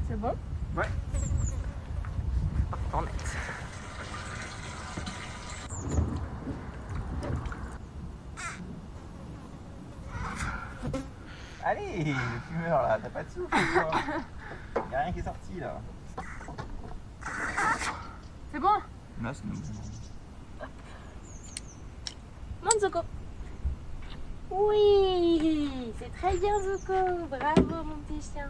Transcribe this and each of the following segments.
C'est bon? Ouais. On va remettre. Allez, le fumeur là, t'as pas de souffle quoi. Y'a rien qui est sorti là. C'est bon? Là c'est bon. Monte Zuko. Oui, c'est très bien Zuko. Bravo mon petit chien.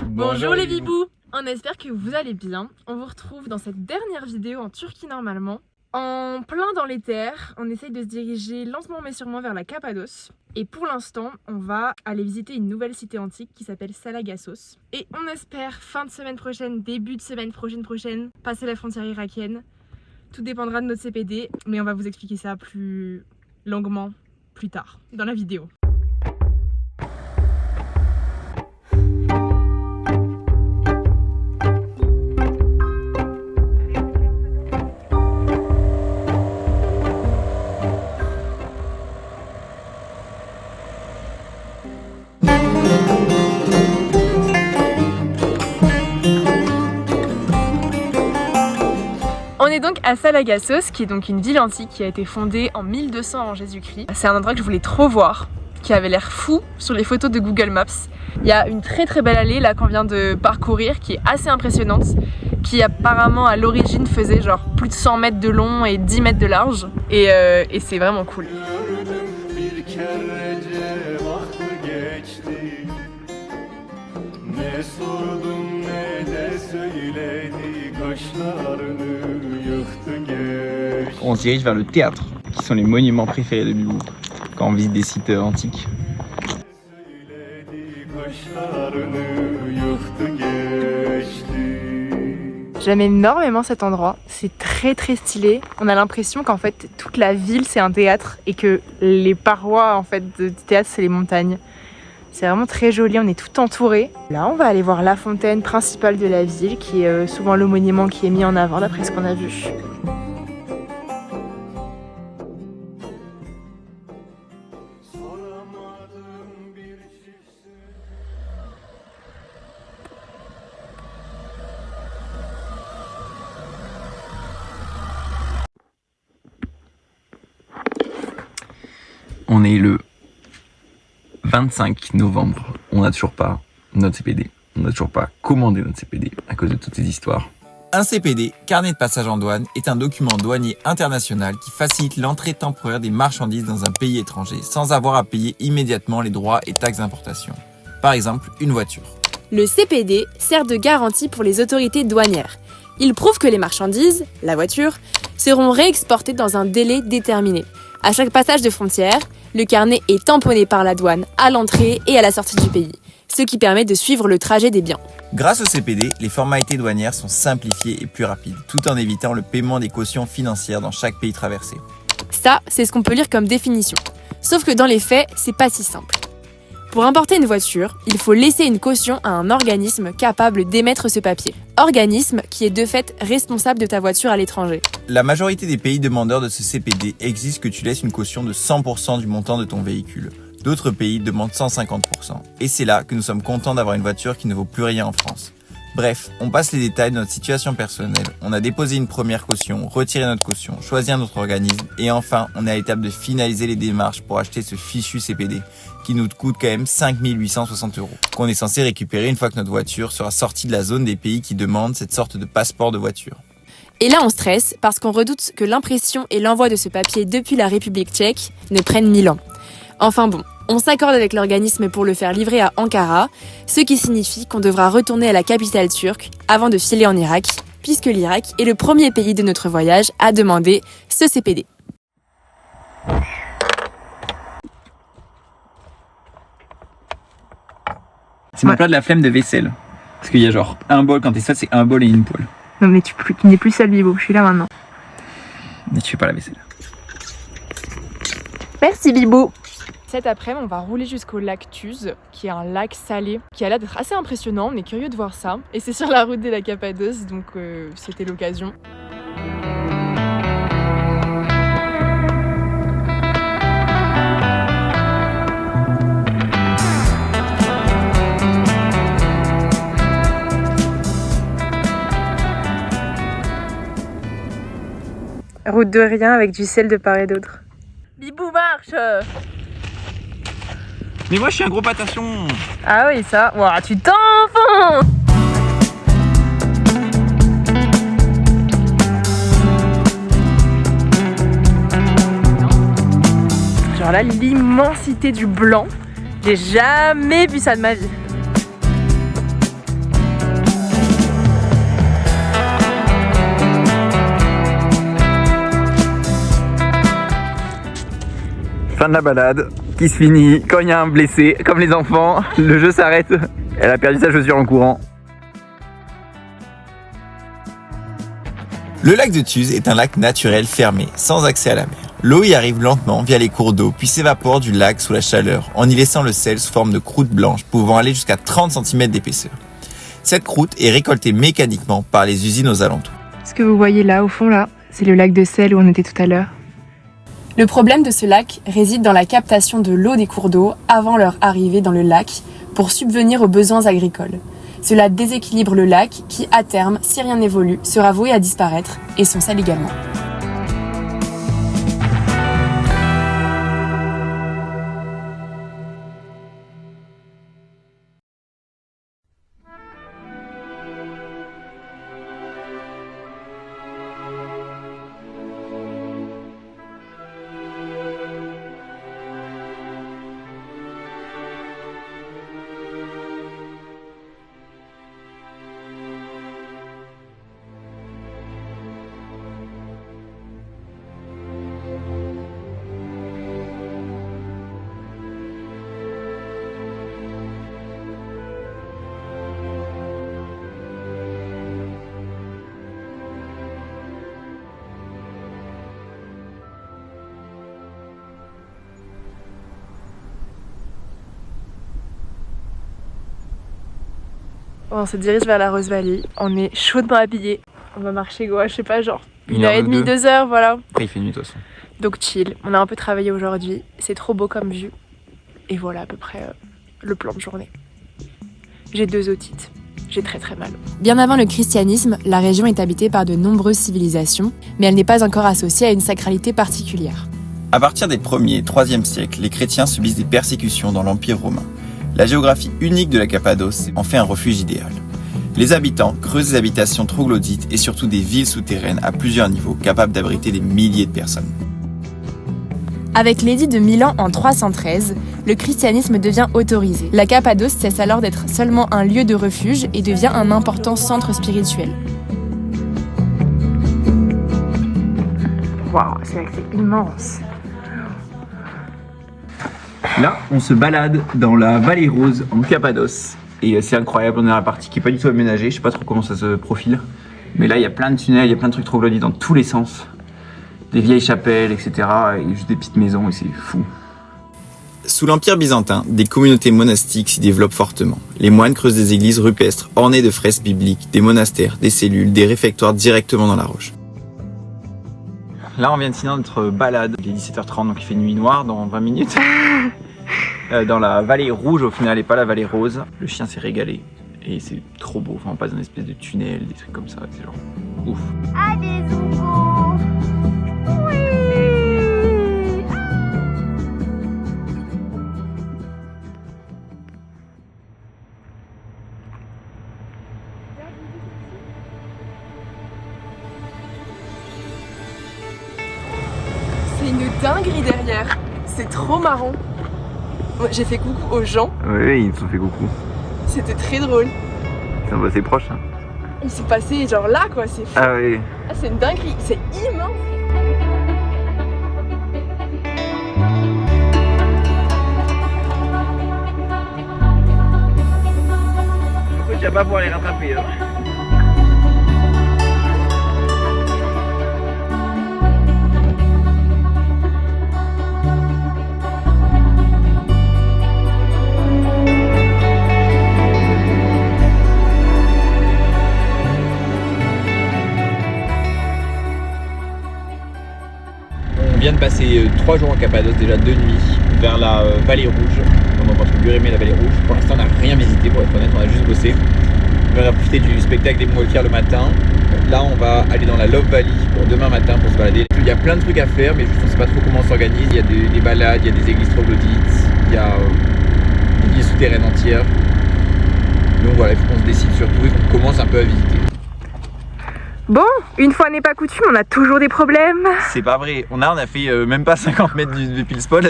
Bonjour les bibous. On espère que vous allez bien. On vous retrouve dans cette dernière vidéo en Turquie normalement. En plein dans les terres, on essaye de se diriger lentement mais sûrement vers la Cappadoce. Et pour l'instant, on va aller visiter une nouvelle cité antique qui s'appelle Salagassos. Et on espère fin de semaine prochaine, début de semaine prochaine, passer la frontière irakienne. Tout dépendra de notre CPD, mais on va vous expliquer ça plus longuement plus tard dans la vidéo. On est donc à Salagassos, qui est donc une ville antique qui a été fondée en 1200 avant Jésus-Christ. C'est un endroit que je voulais trop voir, qui avait l'air fou sur les photos de Google Maps. Il y a une très belle allée là qu'on vient de parcourir, qui est assez impressionnante, qui apparemment à l'origine faisait genre plus de 100 mètres de long et 10 mètres de large. Et c'est vraiment cool. On se dirige vers le théâtre, qui sont les monuments préférés de Bibou quand on visite des sites antiques. J'aime énormément cet endroit, c'est très stylé. On a l'impression qu'en fait toute la ville c'est un théâtre et que les parois en fait du théâtre c'est les montagnes. C'est vraiment très joli, on est tout entouré. Là on va aller voir la fontaine principale de la ville qui est souvent le monument qui est mis en avant d'après ce qu'on a vu. On est le 25 novembre, on n'a toujours pas notre CPD, on n'a toujours pas commandé notre CPD à cause de toutes ces histoires. Un CPD, carnet de passage en douane, est un document douanier international qui facilite l'entrée temporaire des marchandises dans un pays étranger sans avoir à payer immédiatement les droits et taxes d'importation. Par exemple, une voiture. Le CPD sert de garantie pour les autorités douanières. Il prouve que les marchandises, la voiture, seront réexportées dans un délai déterminé. À chaque passage de frontière, le carnet est tamponné par la douane à l'entrée et à la sortie du pays, ce qui permet de suivre le trajet des biens. Grâce au CPD, les formalités douanières sont simplifiées et plus rapides, tout en évitant le paiement des cautions financières dans chaque pays traversé. Ça, c'est ce qu'on peut lire comme définition. Sauf que dans les faits, c'est pas si simple. Pour importer une voiture, il faut laisser une caution à un organisme capable d'émettre ce papier. Organisme qui est de fait responsable de ta voiture à l'étranger. La majorité des pays demandeurs de ce CPD exigent que tu laisses une caution de 100% du montant de ton véhicule. D'autres pays demandent 150%. Et c'est là que nous sommes contents d'avoir une voiture qui ne vaut plus rien en France. Bref, on passe les détails de notre situation personnelle. On a déposé une première caution, retiré notre caution, choisi un autre organisme et enfin, on est à l'étape de finaliser les démarches pour acheter ce fichu CPD qui nous coûte quand même 5 860 €, qu'on est censé récupérer une fois que notre voiture sera sortie de la zone des pays qui demandent cette sorte de passeport de voiture. Et là, on stresse parce qu'on redoute que l'impression et l'envoi de ce papier depuis la République tchèque ne prennent 1000 ans. Enfin bon, on s'accorde avec l'organisme pour le faire livrer à Ankara, ce qui signifie qu'on devra retourner à la capitale turque avant de filer en Irak, puisque l'Irak est le premier pays de notre voyage à demander ce CPD. C'est mon plat de la flemme de vaisselle. Parce qu'il y a genre un bol quand t'es seul, c'est un bol et une poêle. Non mais tu n'es plus seul Bibo, je suis là maintenant. Mais tu fais pas la vaisselle. Merci Bibo. Cet après-midi, on va rouler jusqu'au lac Tuz, qui est un lac salé, qui a l'air d'être assez impressionnant. On est curieux de voir ça. Et c'est sur la route de la Cappadoce, donc c'était l'occasion. Route de rien avec du sel de part et d'autre. Bibou marche! Mais moi je suis un gros patation. Ah oui, ça. Ouah, tu t'enfonces! Genre là, l'immensité du blanc. J'ai jamais vu ça de ma vie. Fin de la balade qui se finit quand il y a un blessé, comme les enfants, le jeu s'arrête. Elle a perdu sa chaussure en courant. Le lac de Tuz est un lac naturel fermé, sans accès à la mer. L'eau y arrive lentement via les cours d'eau, puis s'évapore du lac sous la chaleur, en y laissant le sel sous forme de croûte blanche, pouvant aller jusqu'à 30 cm d'épaisseur. Cette croûte est récoltée mécaniquement par les usines aux alentours. Ce que vous voyez là, au fond là, c'est le lac de sel où on était tout à l'heure. Le problème de ce lac réside dans la captation de l'eau des cours d'eau avant leur arrivée dans le lac pour subvenir aux besoins agricoles. Cela déséquilibre le lac qui, à terme, si rien n'évolue, sera voué à disparaître et son sel également. On se dirige vers la Rose Valley. On est chaudement habillés. On va marcher, je sais pas, genre 1h30, 2 heures, voilà. Après il fait nuit de toute façon. Donc chill. On a un peu travaillé aujourd'hui. C'est trop beau comme vue. Et voilà à peu près le plan de journée. J'ai 2 otites. J'ai très très mal. Bien avant le christianisme, la région est habitée par de nombreuses civilisations, mais elle n'est pas encore associée à une sacralité particulière. À partir des 1er et 3e siècles, les chrétiens subissent des persécutions dans l'Empire romain. La géographie unique de la Cappadoce en fait un refuge idéal. Les habitants creusent des habitations troglodytes et surtout des villes souterraines à plusieurs niveaux, capables d'abriter des milliers de personnes. Avec l'édit de Milan en 313, le christianisme devient autorisé. La Cappadoce cesse alors d'être seulement un lieu de refuge et devient un important centre spirituel. Waouh, c'est immense. Là, on se balade dans la vallée rose en Cappadoce. Et c'est incroyable, on est dans la partie qui n'est pas du tout aménagée. Je sais pas trop comment ça se profile. Mais là, il y a plein de tunnels, il y a plein de trucs troglodytes dans tous les sens. Des vieilles chapelles, etc. Et juste des petites maisons, et c'est fou. Sous l'Empire byzantin, des communautés monastiques s'y développent fortement. Les moines creusent des églises rupestres ornées de fresques bibliques, des monastères, des cellules, des réfectoires directement dans la roche. Là, on vient de finir notre balade. Il est 17h30, donc il fait nuit noire dans 20 minutes. Dans la vallée rouge, au final, et pas la vallée rose. Le chien s'est régalé. Et c'est trop beau. Enfin, on passe dans une espèce de tunnel, des trucs comme ça. C'est genre ouf. Allez, Zuko! Oui! C'est une dinguerie derrière. C'est trop marrant. Moi, j'ai fait coucou aux gens. Oui, ils se sont fait coucou. C'était très drôle. C'est proche. Hein. Ils sont passés genre là, quoi. C'est fou. Ah oui. Ah, c'est une dinguerie. C'est immense. Tu vas pas pouvoir les rattraper. Hein. passé 3 jours en Cappadoce, déjà 2 nuits, vers la Vallée Rouge. Donc entre Gurémé et la Vallée Rouge. Pour l'instant, on n'a rien visité, pour être honnête, on a juste bossé. On va profiter du spectacle des montgolfières le matin. Là, on va aller dans la Love Valley pour demain matin pour se balader. Il y a plein de trucs à faire, mais juste on ne sait pas trop comment on s'organise. Il y a des balades, il y a des églises troglodytes, il y a des villes souterraines entières. Donc voilà, il faut qu'on se décide surtout et qu'on commence un peu à visiter. Bon, une fois n'est pas coutume, on a toujours des problèmes. C'est pas vrai, on a fait même pas 50 mètres depuis le spot.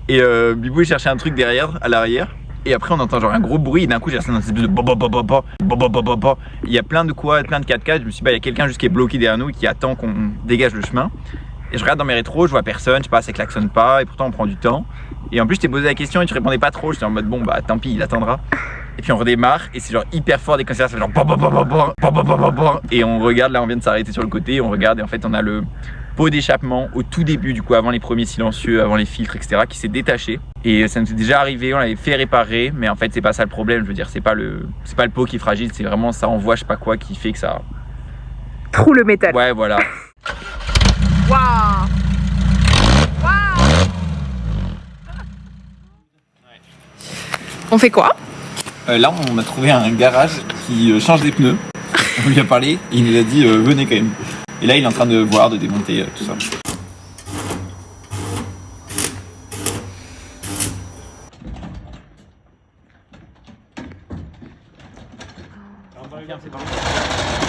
Et Bibou il cherchait un truc derrière, à l'arrière. Et après on entend genre un gros bruit et d'un coup j'ai resté dans cette espèce de il y a plein de quads, plein de 4x4. Je me suis dit bah il y a quelqu'un juste qui est bloqué derrière nous et qui attend qu'on dégage le chemin. Et je regarde dans mes rétros, je vois personne, je sais pas, ça klaxonne pas et pourtant on prend du temps. Et en plus je t'ai posé la question et tu répondais pas trop, j'étais en mode bon bah tant pis, il attendra. Et puis on redémarre et c'est genre hyper fort des concerts, ça fait genre et on regarde, là on vient de s'arrêter sur le côté, on regarde et en fait on a le pot d'échappement au tout début, du coup avant les premiers silencieux, avant les filtres etc. qui s'est détaché. Et ça nous est déjà arrivé, on l'avait fait réparer, mais en fait c'est pas ça le problème, je veux dire c'est pas le pot qui est fragile, c'est vraiment ça envoie je sais pas quoi qui fait que ça... Trou le métal. Ouais voilà. Waouh. On fait quoi? Là, on a trouvé un garage qui change des pneus. On lui a parlé et il nous a dit venez quand même. Et là, il est en train de voir, de démonter tout ça.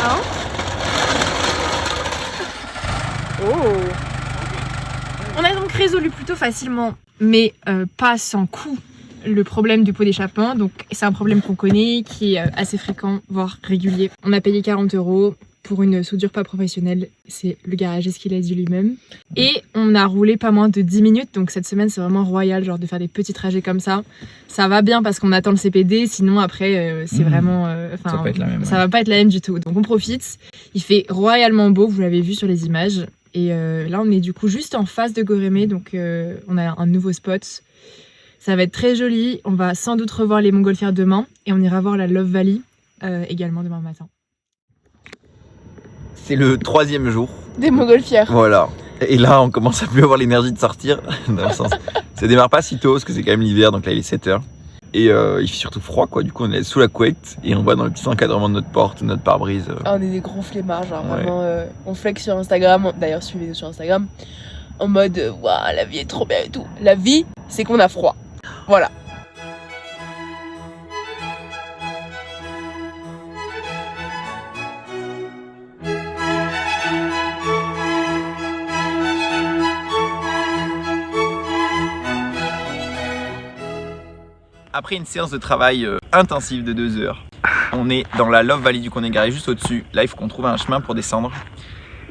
Hein? Oh. On a donc résolu plutôt facilement, mais pas sans coût, le problème du pot d'échappement. Donc c'est un problème qu'on connaît, qui est assez fréquent, voire régulier. On a payé 40 € pour une soudure pas professionnelle, c'est le garagiste qui l'a dit lui-même. Et on a roulé pas moins de 10 minutes, donc cette semaine c'est vraiment royal, genre de faire des petits trajets comme ça. Ça va bien parce qu'on attend le CPD, sinon après c'est vraiment... ça va pas être la même. Ça va pas être la même du tout. Donc on profite, il fait royalement beau, vous l'avez vu sur les images. Et là on est du coup juste en face de Gurémé, donc on a un nouveau spot. Ça va être très joli, on va sans doute revoir les montgolfières demain et on ira voir la Love Valley également demain matin. C'est le 3e jour. Des montgolfières. Voilà. Et là, on commence à plus avoir l'énergie de sortir. Dans le sens, ça démarre pas si tôt parce que c'est quand même l'hiver, donc là il est 7h. Et il fait surtout froid quoi, du coup on est sous la couette et on voit dans le petit encadrement de notre porte ou notre pare-brise. On est des gros flemmards, genre vraiment, on flex sur Instagram, d'ailleurs suivez-nous sur Instagram, en mode waouh la vie est trop bien et tout. La vie, c'est qu'on a froid. Voilà. Après une séance de travail intensive de 2 heures, on est dans la Love Valley, du coup on est garé juste au-dessus. Là il faut qu'on trouve un chemin pour descendre.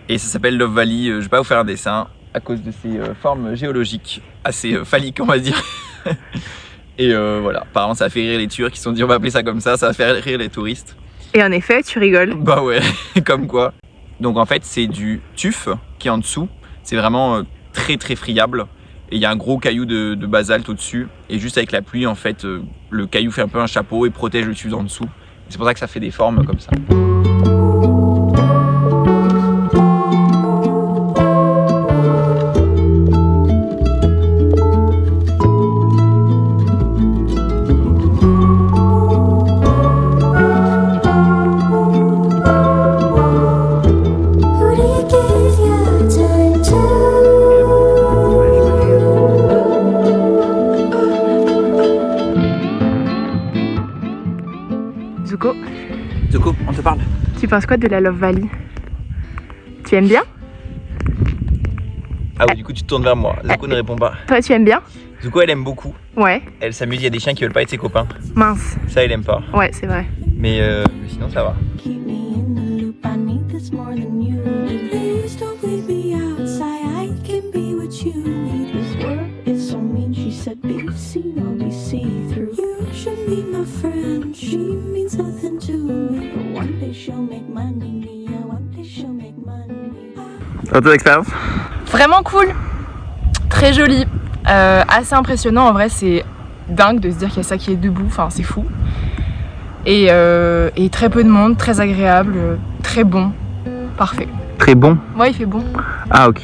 Et ça s'appelle Love Valley, je vais pas vous faire un dessin à cause de ses formes géologiques assez phalliques on va dire. Et voilà, apparemment ça a fait rire les Turcs qui se sont dit on va appeler ça comme ça va faire rire les touristes. Et en effet, tu rigoles. Bah ouais, comme quoi. Donc en fait c'est du tuf qui est en dessous, c'est vraiment très très friable. Et il y a un gros caillou de basalte au-dessus. Et juste avec la pluie, en fait, le caillou fait un peu un chapeau et protège le tuf en dessous. C'est pour ça que ça fait des formes comme ça. Zuko, on te parle. Tu penses quoi de la Love Valley? Tu aimes bien? Ah oui, du coup tu te tournes vers moi. Zuko ne répond pas. Toi, tu aimes bien? Zuko elle aime beaucoup. Ouais. Elle s'amuse, il y a des chiens qui veulent pas être ses copains. Mince. Ça elle aime pas. Ouais, c'est vrai. Mais sinon ça va. Retour d'expérience? Vraiment cool, très joli, assez impressionnant en vrai, c'est dingue de se dire qu'il y a ça qui est debout, enfin c'est fou. Et très peu de monde, très agréable, très bon, parfait. Très bon? Ouais, il fait bon. Ah ok.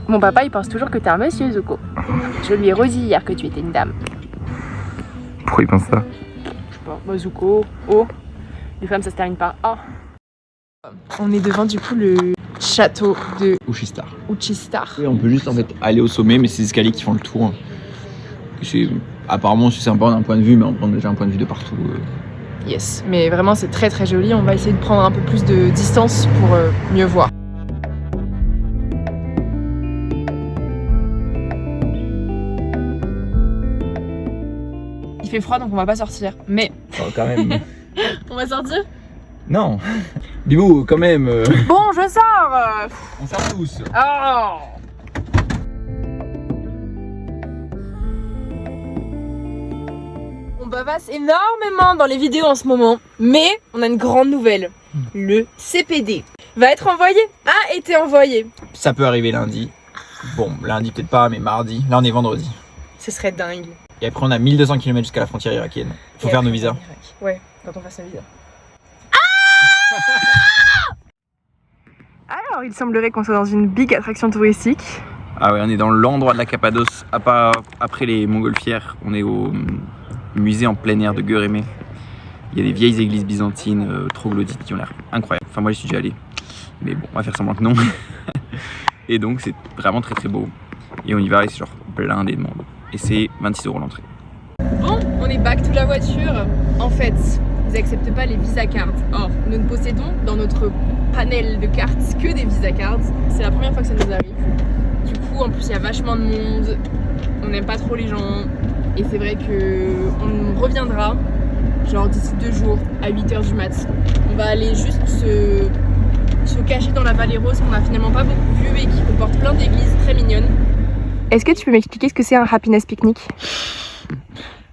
Mon papa il pense toujours que t'es un monsieur Zuko. Je lui ai redit hier que tu étais une dame. Pourquoi il pense ça? Je sais pas, bah Zuko, oh. Les femmes ça se termine par A. On est devant du coup le château de Uchistar. Uchistar. Oui, on peut juste en fait aller au sommet, mais c'est des escaliers qui font le tour. Apparemment c'est sympa d'un point de vue, mais on prend déjà un point de vue de partout. Yes, mais vraiment c'est très très joli. On va essayer de prendre un peu plus de distance pour mieux voir. Il fait froid donc on va pas sortir, mais Oh, quand même. on va sortir. Non. Bibou, quand même. Bon, je sors. On sort tous. Oh. On bavasse énormément dans les vidéos en ce moment, mais on a une grande nouvelle. Le CPD va être envoyé, a été envoyé. Ça peut arriver lundi. Bon, lundi peut-être pas, mais mardi. Là on est vendredi. Ce serait dingue. Et après on a 1200 km jusqu'à la frontière irakienne. Faut Et faire après, nos visas. en Irak. Ouais, quand on fasse nos visas. Alors, il semblerait qu'on soit dans une big attraction touristique. Ah ouais, on est dans l'endroit de la Cappadoce. Après les montgolfières, on est au musée en plein air de Göreme. Il y a des vieilles églises byzantines troglodytes qui ont l'air incroyables. Enfin moi j'y suis déjà allé, mais bon on va faire semblant que non. Et donc c'est vraiment très très beau. Et on y va et c'est genre blindé de monde. Et c'est 26 € l'entrée. Bon, on est back to la voiture. En fait, ils acceptent pas les Visa Cards. Or, nous ne possédons dans notre panel de cartes que des Visa Cards. C'est la première fois que ça nous arrive. Du coup, en plus, il y a vachement de monde. On n'aime pas trop les gens. Et c'est vrai que on reviendra, genre d'ici 2 jours, à 8h du mat. On va aller juste se cacher dans la vallée rose qu'on a finalement pas beaucoup vue et qui comporte plein d'églises très mignonnes. Est-ce que tu peux m'expliquer ce que c'est un happiness picnic?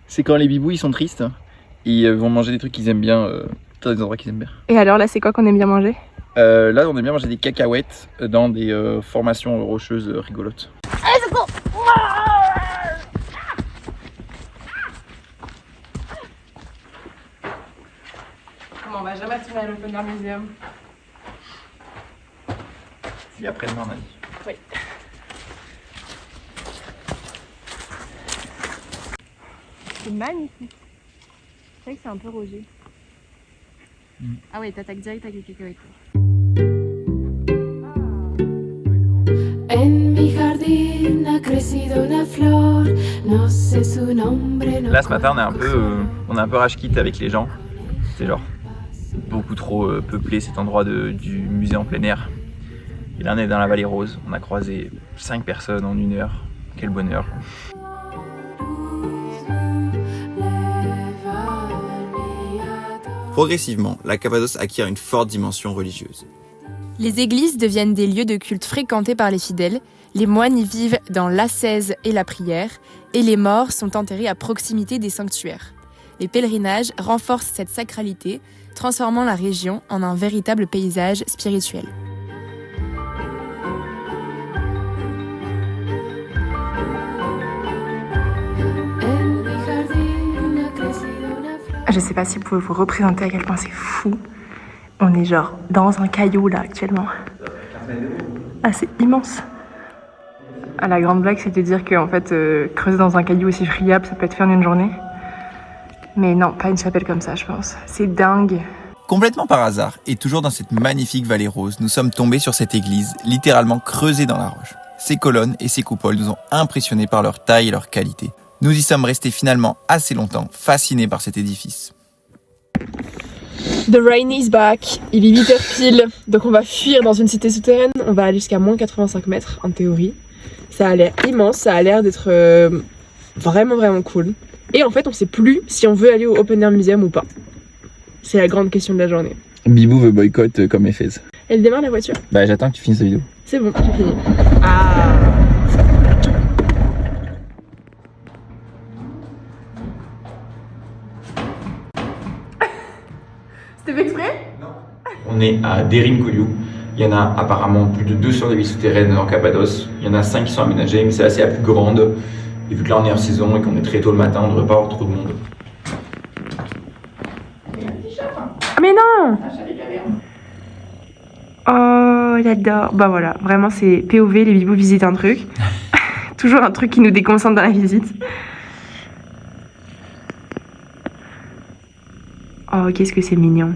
C'est quand les bibous ils sont tristes, ils vont manger des trucs qu'ils aiment bien dans des endroits qu'ils aiment bien. Et alors là, c'est quoi qu'on aime bien manger? Là on aime bien manger des cacahuètes dans des formations rocheuses rigolotes. Comment on va jamais retourner à l'Open Air Museum? Puis après-demain on a dit. Oui. C'est magnifique. C'est vrai que c'est un peu rosé. Ah ouais, t'attaques direct avec les cacahuètes. En mi jardín ha crecido una flor, no sé su nombre, no. Là ce matin on est un peu rage quitte avec les gens. C'est genre beaucoup trop peuplé cet endroit du musée en plein air. Et là on est dans la vallée rose, on a croisé 5 personnes en 1 heure. Quel bonheur. Progressivement, la Cappadoce acquiert une forte dimension religieuse. Les églises deviennent des lieux de culte fréquentés par les fidèles, les moines y vivent dans l'ascèse et la prière, et les morts sont enterrés à proximité des sanctuaires. Les pèlerinages renforcent cette sacralité, transformant la région en un véritable paysage spirituel. En mi jardín ha crecido una flor. Je sais pas si vous pouvez vous représenter à quel point c'est fou. On est genre dans un caillou là actuellement. Ah, c'est immense. Ah, la grande blague, c'est de dire que en fait, creuser dans un caillou aussi friable, ça peut être fait en une journée. Mais non, pas une chapelle comme ça, je pense. C'est dingue. Complètement par hasard, et toujours dans cette magnifique vallée rose, nous sommes tombés sur cette église, littéralement creusée dans la roche. Ses colonnes et ses coupoles nous ont impressionnés par leur taille et leur qualité. Nous y sommes restés finalement assez longtemps, fascinés par cet édifice. The rain is back. Il est 8h pile. Donc on va fuir dans une cité souterraine. On va aller jusqu'à moins 85 mètres en théorie. Ça a l'air immense. Ça a l'air d'être vraiment vraiment cool. Et en fait on sait plus si on veut aller au Open Air Museum ou pas. C'est la grande question de la journée. Bibou veut boycott comme Efes. Elle démarre la voiture. Bah j'attends que tu finisses la vidéo. C'est bon, j'ai fini. Ah. C'était fait exprès? On est à Derin Kouliou. Il y en a apparemment plus de 200 villes souterraines en Cappadoce. Il y en a 5 qui sont aménagées, mais c'est la plus grande. Et vu que là on est en saison et qu'on est très tôt le matin, on ne devrait pas avoir trop de monde. Mais non! Oh Oh, j'adore. Bah voilà, vraiment c'est POV, les bibous visitent un truc. Toujours un truc qui nous déconcentre dans la visite. Oh, qu'est-ce que c'est mignon.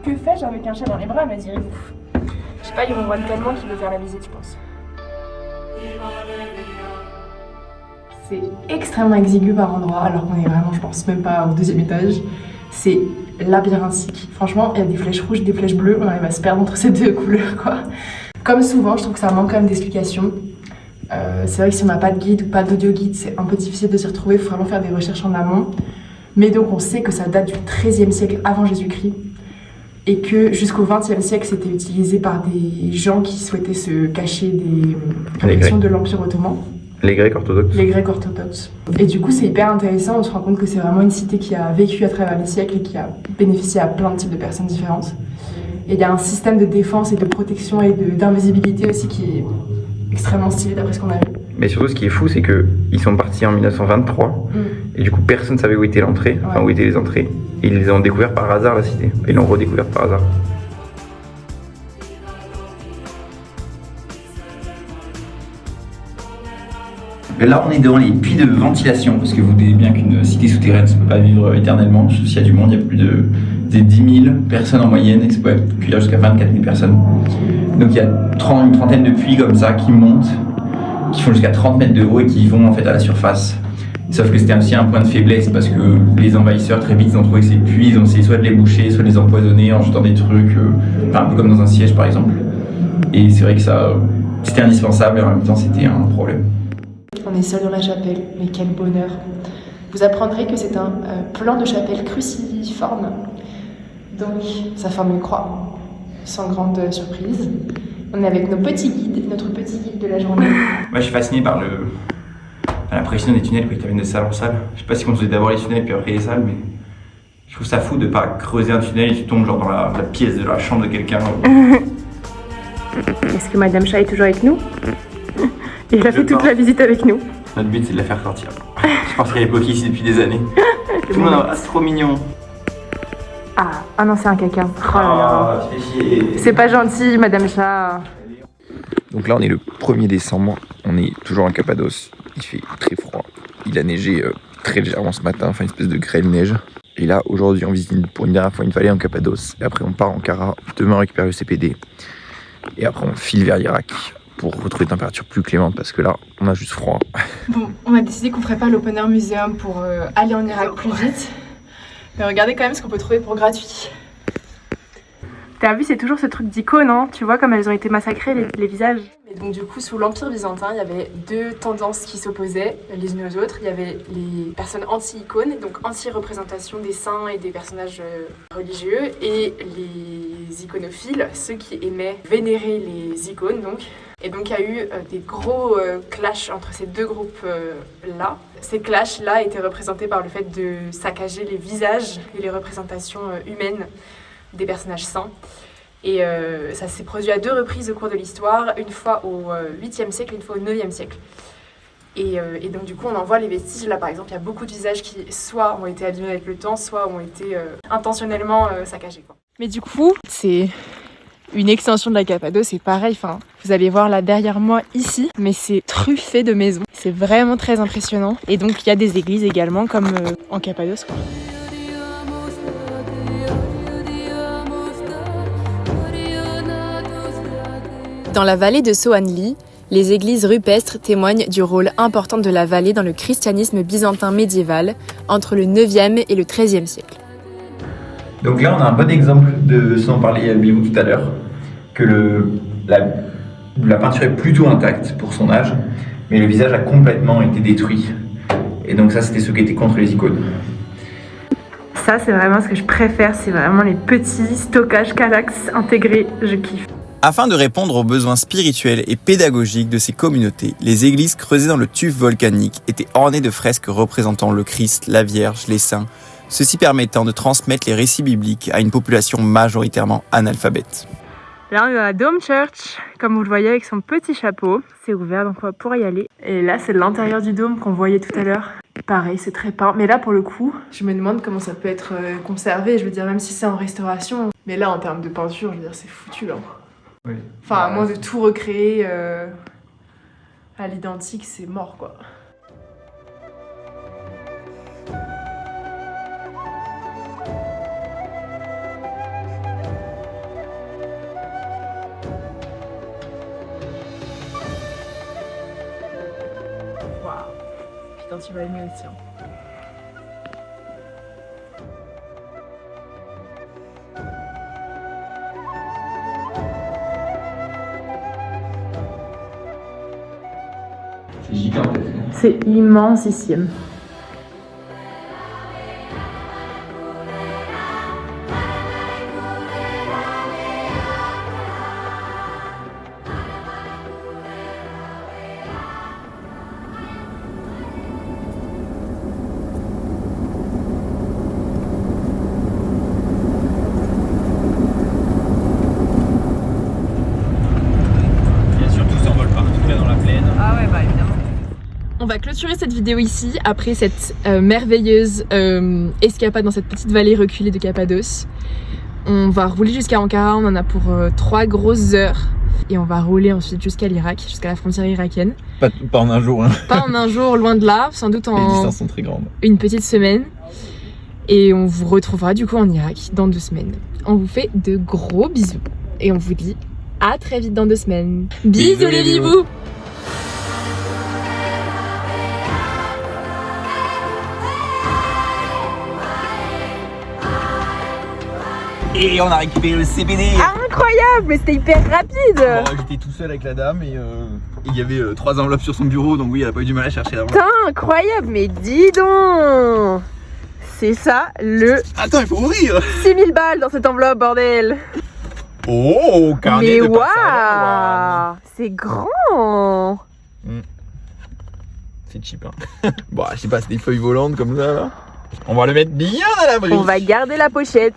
Que fais-je avec un chat dans les bras, me direz-vous? Je sais pas, il ronronne tellement qu'il veut faire la visite, je pense. C'est extrêmement exigu par endroit, alors qu'on est vraiment, je pense, même pas au 2e étage. C'est labyrinthique. Franchement, il y a des flèches rouges, des flèches bleues, on arrive à se perdre entre ces 2 couleurs, quoi. Comme souvent, je trouve que ça manque quand même d'explications. C'est vrai que si on n'a pas de guide ou pas d'audio guide, c'est un peu difficile de s'y retrouver, il faut vraiment faire des recherches en amont. Mais donc on sait que ça date du XIIIe siècle avant Jésus-Christ et que jusqu'au XXe siècle c'était utilisé par des gens qui souhaitaient se cacher des réactions de l'Empire ottoman. Les Grecs orthodoxes. Les Grecs orthodoxes. Et du coup c'est hyper intéressant, on se rend compte que c'est vraiment une cité qui a vécu à travers les siècles et qui a bénéficié à plein de types de personnes différentes. Et il y a un système de défense et de protection et d'invisibilité aussi qui est extrêmement stylé d'après ce qu'on a vu. Mais surtout, ce qui est fou, c'est qu'ils sont partis en 1923 et du coup, personne ne savait où était l'entrée, enfin où étaient les entrées. Et ils les ont découvert par hasard, la cité. Ils l'ont redécouverte par hasard. Là, on est devant les puits de ventilation, parce que vous doutez bien qu'une cité souterraine ne peut pas vivre éternellement. S'il y a du monde, il y a plus de 10 000 personnes en moyenne, et ça peut accueillir jusqu'à 24 000 personnes. Donc il y a une trentaine de puits comme ça qui montent, qui font jusqu'à 30 mètres de haut et qui vont en fait à la surface. Sauf que c'était aussi un point de faiblesse parce que les envahisseurs très vite ils ont trouvé que ces puits, ils ont essayé soit de les boucher, soit de les empoisonner en jetant des trucs, un peu comme dans un siège par exemple. Et c'est vrai que ça, c'était indispensable et en même temps c'était un problème. On est seul dans la chapelle, mais quel bonheur. Vous apprendrez que c'est un plan de chapelle cruciforme. Donc ça forme une croix, sans grande surprise. On est avec notre petit guide de la journée. Moi je suis fasciné par la précision des tunnels qui t'amènent de salle en salle. Je sais pas si on faisait d'abord les tunnels puis après les salles, mais je trouve ça fou de pas creuser un tunnel et tu tombes genre dans la pièce de la chambre de quelqu'un. Est-ce que Madame Chat est toujours avec nous? Il a fait toute la visite avec nous. Notre but c'est de la faire sortir. Je pense qu'elle est bloquée ici depuis des années. Tout le monde c'est trop mignon. Ah non, c'est un caca. Oh là là. Ça fait chier. C'est pas gentil, Madame Chat. Donc là, on est le 1er décembre, on est toujours en Cappadoce, il fait très froid. Il a neigé très légèrement ce matin, enfin une espèce de grêle neige. Et là, aujourd'hui, on visite pour une dernière fois une vallée en Cappadoce. Et après, on part en Ankara, demain on récupère le CPD. Et après, on file vers l'Irak pour retrouver des températures plus clémentes parce que là, on a juste froid. Bon, on a décidé qu'on ferait pas l'Open Air Museum pour aller en Irak plus vite. Mais regardez quand même ce qu'on peut trouver pour gratuit. T'as vu, c'est toujours ce truc d'icône, hein. Tu vois comme elles ont été massacrées, les visages. Et donc du coup, sous l'Empire byzantin, il y avait 2 tendances qui s'opposaient les unes aux autres. Il y avait les personnes anti-icônes, donc anti-représentation des saints et des personnages religieux, et les iconophiles, ceux qui aimaient vénérer les icônes, donc. Et donc il y a eu des gros clashs entre ces 2 groupes-là. Ces clashs-là étaient représentés par le fait de saccager les visages et les représentations humaines des personnages saints. Et ça s'est produit à 2 reprises au cours de l'histoire, une fois au 8e siècle, une fois au 9e siècle. Et donc du coup on en voit les vestiges. Là par exemple, il y a beaucoup de visages qui soit ont été abîmés avec le temps, soit ont été intentionnellement saccagés, quoi. Mais du coup, c'est une extension de la Cappadoce, c'est pareil, enfin, vous allez voir là derrière moi ici, mais c'est truffé de maisons. C'est vraiment très impressionnant. Et donc il y a des églises également, comme en Cappadoce, quoi. Dans la vallée de Soanli, les églises rupestres témoignent du rôle important de la vallée dans le christianisme byzantin médiéval entre le 9e et le 13e siècle. Donc là, on a un bon exemple de ce dont parlait Bilou tout à l'heure, que la peinture est plutôt intacte pour son âge, mais le visage a complètement été détruit. Et donc ça, c'était ceux qui étaient contre les icônes. Ça, c'est vraiment ce que je préfère, c'est vraiment les petits stockages Kallax intégrés, je kiffe. Afin de répondre aux besoins spirituels et pédagogiques de ces communautés, les églises creusées dans le tuf volcanique étaient ornées de fresques représentant le Christ, la Vierge, les saints, ceci permettant de transmettre les récits bibliques à une population majoritairement analphabète. Là, on est à la Dome Church, comme vous le voyez avec son petit chapeau. C'est ouvert, donc on va pouvoir y aller. Et là, c'est l'intérieur du dôme qu'on voyait tout à l'heure. Pareil, c'est très peint. Mais là, pour le coup, je me demande comment ça peut être conservé. Je veux dire, même si c'est en restauration. Mais là, en termes de peinture, je veux dire, c'est foutu, hein. Oui. Enfin, à moins de tout recréer à l'identique, c'est mort, quoi. Waouh. Putain, tu vas aimer aussi, hein. C'est gigantesque. C'est immensissime. Bien sûr, tout s'envole partout là dans la plaine. Ah ouais, bah évidemment. On va clôturer cette vidéo ici, après cette merveilleuse escapade dans cette petite vallée reculée de Cappadoce. On va rouler jusqu'à Ankara, on en a pour 3 grosses heures. Et on va rouler ensuite jusqu'à l'Irak, jusqu'à la frontière irakienne. Pas en un jour, hein. Pas en un jour, loin de là, sans doute Les en distances sont très grandes. une petite semaine. Et on vous retrouvera du coup en Irak dans 2 semaines. On vous fait de gros bisous. Et on vous dit à très vite dans 2 semaines. Bisous les vivous! Et on a récupéré le CBD. Incroyable, mais c'était hyper rapide! Bon, j'étais tout seul avec la dame et il y avait 3 enveloppes sur son bureau, donc oui, elle a pas eu du mal à chercher l'enveloppe. Putain, incroyable, mais dis donc! C'est ça le Attends, il faut ouvrir. 6000 balles dans cette enveloppe, bordel! Oh, carnet Mais de passage. waouh! C'est grand! C'est cheap, hein. Bon, je sais pas, c'est des feuilles volantes comme ça, là. On va le mettre bien à l'abri. On va garder la pochette.